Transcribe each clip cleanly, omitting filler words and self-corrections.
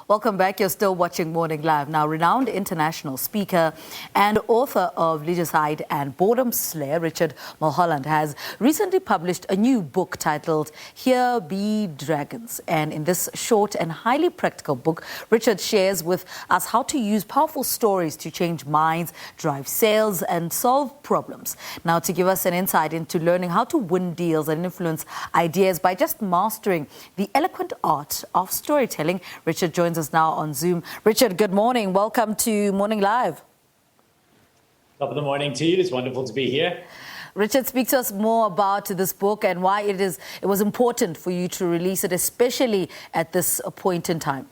Welcome back. You're still watching Morning Live. Now, renowned international speaker and author of LEGACIDE and Boredom Slayer, Richard Mulholland, has recently published a new book titled Here Be Dragons. And in this short and highly practical book, Richard shares with us how to use powerful stories to change minds, drive sales, and solve problems. Now, to give us an insight into learning how to win deals and influence ideas by just mastering the eloquent art of storytelling, Richard joins us now on Zoom. Richard, good morning. Welcome to Morning Live. Top of the morning to you. It's wonderful to be here. Richard, speak to us more about this book and why it was important for you to release it, especially at this point in time.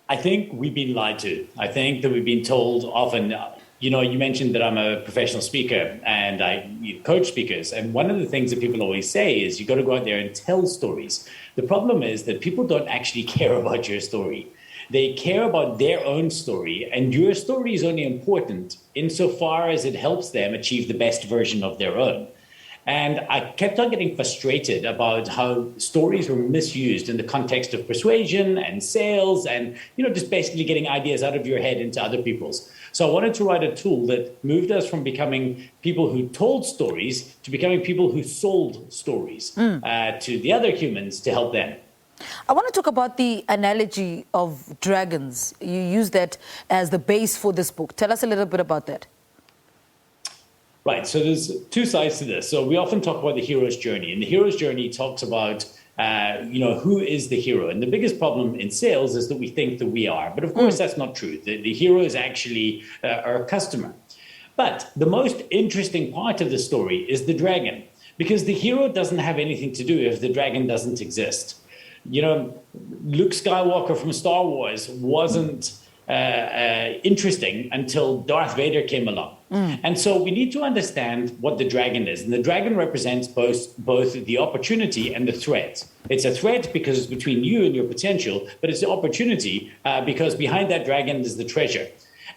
I think we've been lied to. I think that we've been told often, you mentioned that I'm a professional speaker and I coach speakers. And one of the things that people always say is you got to go out there and tell stories. The problem is that people don't actually care about your story. They care about their own story, and your story is only important insofar as it helps them achieve the best version of their own. And I kept on getting frustrated about how stories were misused in the context of persuasion and sales and, just basically getting ideas out of your head into other people's. So I wanted to write a tool that moved us from becoming people who told stories to becoming people who sold stories to the other humans to help them. I want to talk about the analogy of dragons. You use that as the base for this book. Tell us a little bit about that. Right. So there's two sides to this. So we often talk about the hero's journey, and the hero's journey talks about, who is the hero? And the biggest problem in sales is that we think that we are. But of course, that's not true. The hero is actually our customer. But the most interesting part of the story is the dragon, because the hero doesn't have anything to do if the dragon doesn't exist. Luke Skywalker from Star Wars wasn't interesting until Darth Vader came along. And so we need to understand what the dragon is. And the dragon represents both the opportunity and the threat. It's a threat because it's between you and your potential, but it's the opportunity because behind that dragon is the treasure.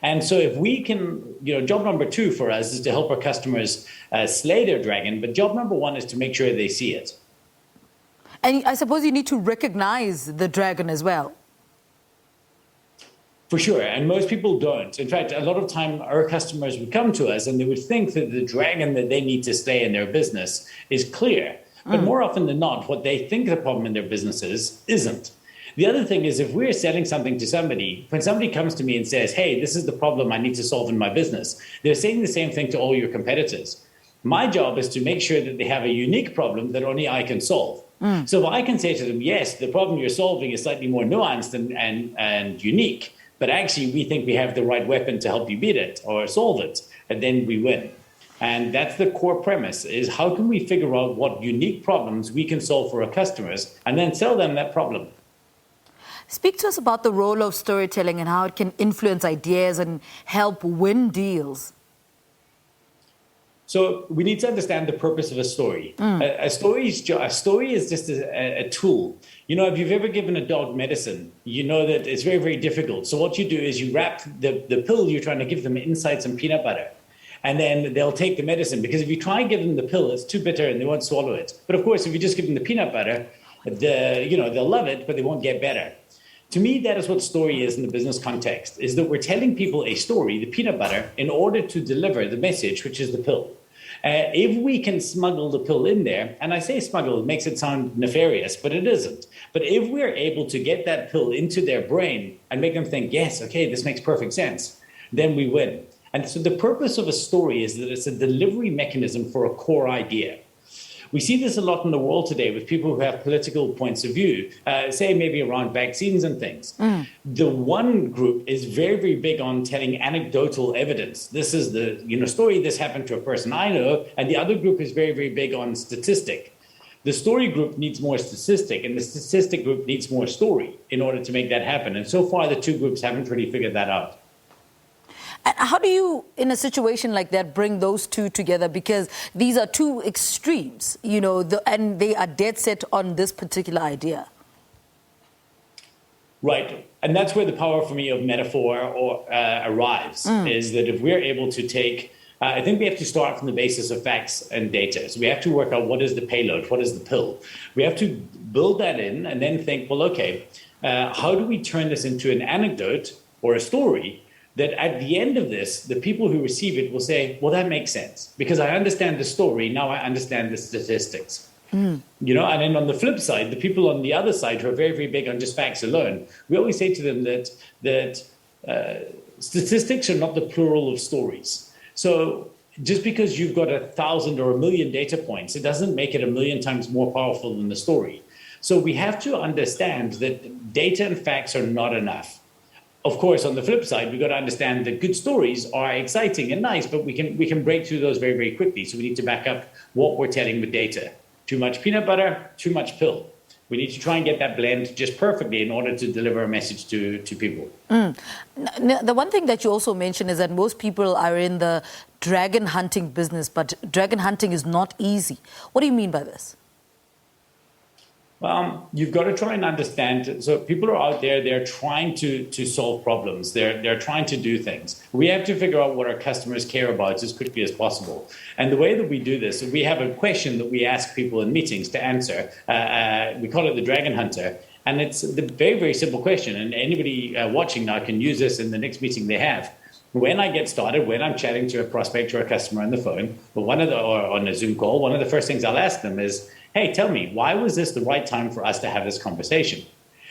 And so if we can, job number 2 for us is to help our customers slay their dragon, but job number 1 is to make sure they see it. And I suppose you need to recognize the dragon as well. For sure, and most people don't. In fact, a lot of time our customers would come to us and they would think that the dragon that they need to slay in their business is clear. But more often than not, what they think the problem in their business is, isn't. The other thing is if we're selling something to somebody, when somebody comes to me and says, hey, this is the problem I need to solve in my business, they're saying the same thing to all your competitors. My job is to make sure that they have a unique problem that only I can solve. So if I can say to them, yes, the problem you're solving is slightly more nuanced and unique, but actually we think we have the right weapon to help you beat it or solve it, and then we win. And that's the core premise, is how can we figure out what unique problems we can solve for our customers and then sell them that problem. Speak to us about the role of storytelling and how it can influence ideas and help win deals. So we need to understand the purpose of a story. A story is just a tool. If you've ever given a dog medicine, you know that it's very, very difficult. So what you do is you wrap the pill you're trying to give them inside some peanut butter. And then they'll take the medicine, because if you try and give them the pill, it's too bitter and they won't swallow it. But of course, if you just give them the peanut butter, they'll love it, but they won't get better. To me, that is what story is in the business context, is that we're telling people a story, the peanut butter, in order to deliver the message, which is the pill. If we can smuggle the pill in there, and I say smuggle, it makes it sound nefarious, but it isn't. But if we're able to get that pill into their brain and make them think, yes, okay, this makes perfect sense, then we win. And so the purpose of a story is that it's a delivery mechanism for a core idea. We see this a lot in the world today with people who have political points of view, say maybe around vaccines and things. The one group is very, very big on telling anecdotal evidence. This is the story, this happened to a person I know, and the other group is very, very big on statistic. The story group needs more statistic, and the statistic group needs more story in order to make that happen. And so far, the two groups haven't really figured that out. And how do you, in a situation like that, bring those two together? Because these are two extremes, and they are dead set on this particular idea. Right. And that's where the power for me of metaphor arrives, is that if we're able to take I think we have to start from the basis of facts and data. So we have to work out what is the payload, what is the pill. We have to build that in and then think, well, okay, how do we turn this into an anecdote or a story that at the end of this, the people who receive it will say, well, that makes sense because I understand the story. Now I understand the statistics. You know, and then on the flip side, the people on the other side who are very, very big on just facts alone, we always say to them that statistics are not the plural of stories. So just because you've got 1,000 or 1,000,000 data points, it doesn't make it 1,000,000 times more powerful than the story. So we have to understand that data and facts are not enough. Of course, on the flip side, we've got to understand that good stories are exciting and nice, but we can break through those very, very quickly. So we need to back up what we're telling with data. Too much peanut butter, too much pill. We need to try and get that blend just perfectly in order to deliver a message to people. The one thing that you also mentioned is that most people are in the dragon hunting business, but dragon hunting is not easy. What do you mean by this? You've got to try and understand. So people are out there, they're trying to solve problems. They're trying to do things. We have to figure out what our customers care about as quickly as possible. And the way that we do this, we have a question that we ask people in meetings to answer. We call it the Dragon Hunter. And it's the very, very simple question. And anybody watching now can use this in the next meeting they have. When I get started, when I'm chatting to a prospect or a customer on the phone, or on a Zoom call, one of the first things I'll ask them is, hey, tell me, why was this the right time for us to have this conversation?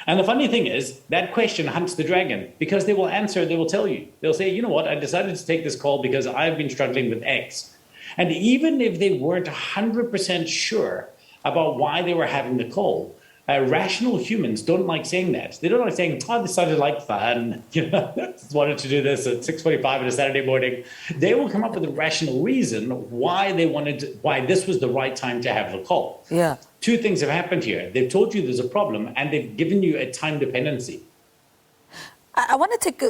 And the funny thing is, that question hunts the dragon because they will answer, they will tell you. They'll say, you know what, I decided to take this call because I've been struggling with X. And even if they weren't 100% sure about why they were having the call, rational humans don't like saying that. They don't like saying, oh, this sounded like fun. You know, I just wanted to do this at 6:45 on a Saturday morning. They will come up with a rational reason why this was the right time to have the call. Yeah. Two things have happened here. They've told you there's a problem and they've given you a time dependency. I want to take,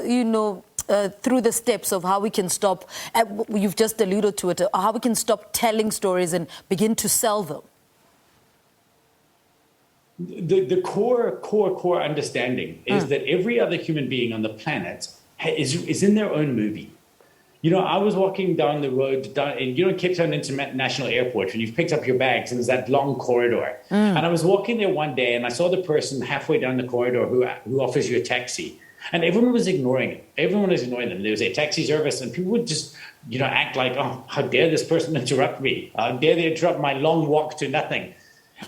through the steps of how we can stop, you've just alluded to it, how we can stop telling stories and begin to sell them. The core understanding is that every other human being on the planet is in their own movie. You know, I was walking down the road, in Cape Town International Airport, when you've picked up your bags and there's that long corridor. And I was walking there one day and I saw the person halfway down the corridor who offers you a taxi. And everyone was ignoring it. Everyone was ignoring them. There was a taxi service and people would just, act like, oh, how dare this person interrupt me? How dare they interrupt my long walk to nothing?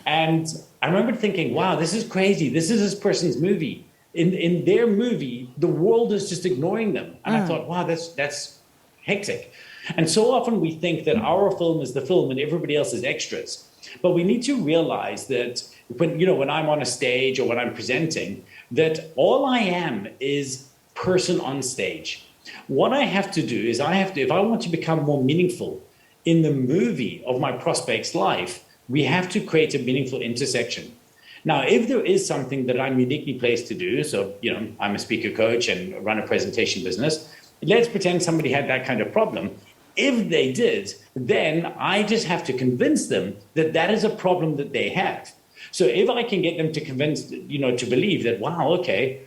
And I remember thinking, wow, this is crazy. This is this person's movie. In their movie, the world is just ignoring them. And I thought, wow, that's hectic. And so often we think that our film is the film and everybody else is extras. But we need to realize that when I'm on a stage or when I'm presenting, that all I am is person on stage. What I have to do is if I want to become more meaningful in the movie of my prospect's life, we have to create a meaningful intersection. Now, if there is something that I'm uniquely placed to do, so, I'm a speaker coach and run a presentation business, let's pretend somebody had that kind of problem. If they did, then I just have to convince them that that is a problem that they have. So if I can get them to to believe that, wow, okay,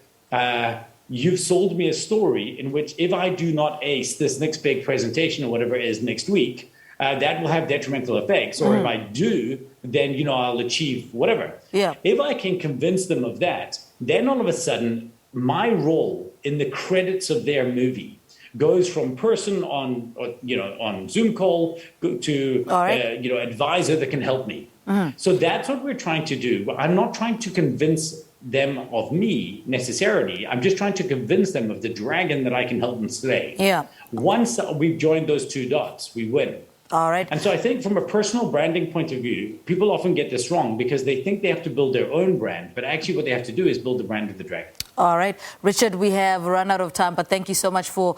you've sold me a story in which if I do not ace this next big presentation or whatever it is next week, that will have detrimental effects. Or if I do, then, I'll achieve whatever. Yeah. If I can convince them of that, then all of a sudden, my role in the credits of their movie goes from person on Zoom call to, advisor that can help me. So that's what we're trying to do. I'm not trying to convince them of me necessarily. I'm just trying to convince them of the dragon that I can help them slay. Yeah. Once we've joined those two dots, we win. All right. And so I think from a personal branding point of view, people often get this wrong because they think they have to build their own brand. But actually what they have to do is build the brand of the dragon. All right. Richard, we have run out of time, but thank you so much for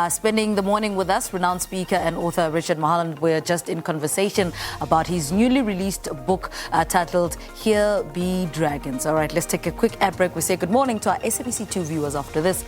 spending the morning with us. Renowned speaker and author Richard Mulholland. We're just in conversation about his newly released book titled Here Be Dragons. All right, let's take a quick ad break. We say good morning to our SABC2 viewers after this.